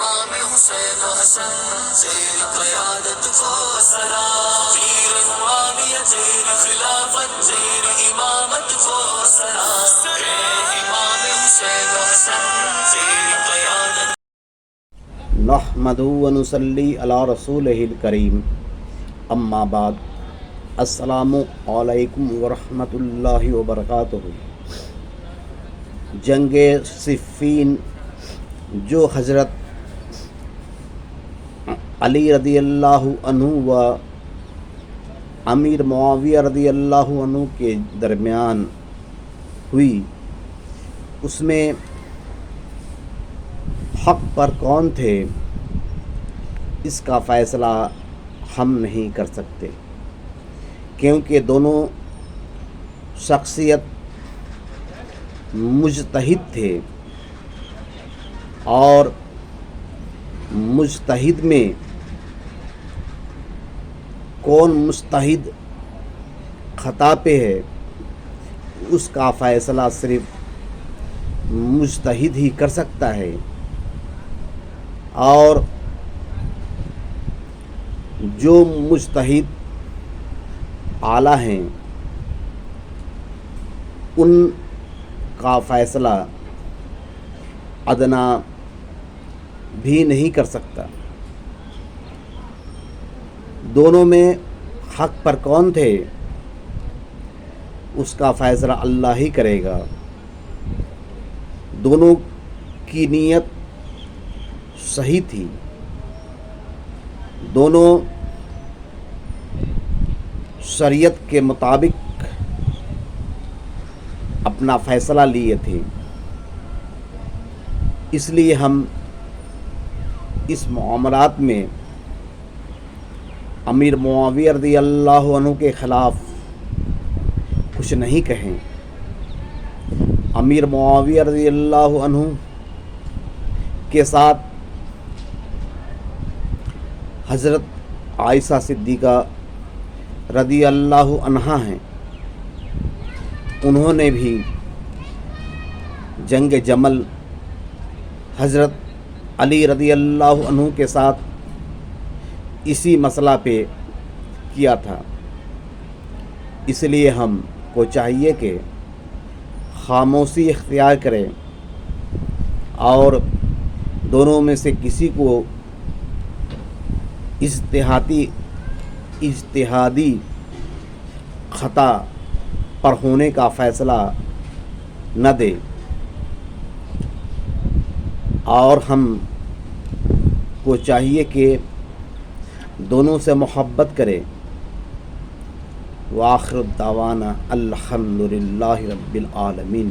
امام حسین و حسن تیری قیادت کو سلام، پیر معاویہ تیری خلافت تیری امامت کو سلام، امام حسین و حسن تیری قیادت۔ نحمدہ و نصلی علی رسولہ الکریم، اما بعد، السلام علیکم ورحمۃ اللہ وبرکاتہ۔ جنگ صفین جو حضرت علی رضی اللہ عنہ و امیر معاویہ رضی اللہ عنہ کے درمیان ہوئی، اس میں حق پر کون تھے اس کا فیصلہ ہم نہیں کر سکتے، کیونکہ دونوں شخصیت مجتہد تھے، اور مجتہد میں کون مجتہد خطا پہ ہے اس کا فیصلہ صرف مجتہد ہی کر سکتا ہے، اور جو مجتہد اعلیٰ ہیں ان کا فیصلہ ادنا بھی نہیں کر سکتا۔ دونوں میں حق پر کون تھے اس کا فیصلہ اللہ ہی کرے گا۔ دونوں کی نیت صحیح تھی، دونوں شریعت کے مطابق اپنا فیصلہ لیے تھے، اس لیے ہم اس معاملات میں امیر معاویہ رضی اللہ عنہ کے خلاف کچھ نہیں کہیں۔ امیر معاویہ رضی اللہ عنہ کے ساتھ حضرت عائشہ صدیقہ رضی اللہ عنہا ہیں، انہوں نے بھی جنگ جمل حضرت علی رضی اللہ عنہ کے ساتھ اسی مسئلہ پہ کیا تھا، اس لیے ہم کو چاہیے کہ خاموشی اختیار کریں اور دونوں میں سے کسی کو اجتہادی خطا پر ہونے کا فیصلہ نہ دے، اور ہم کو چاہیے کہ دونوں سے محبت کرے۔ وآخر الدعوانا الحمد للہ رب العالمین۔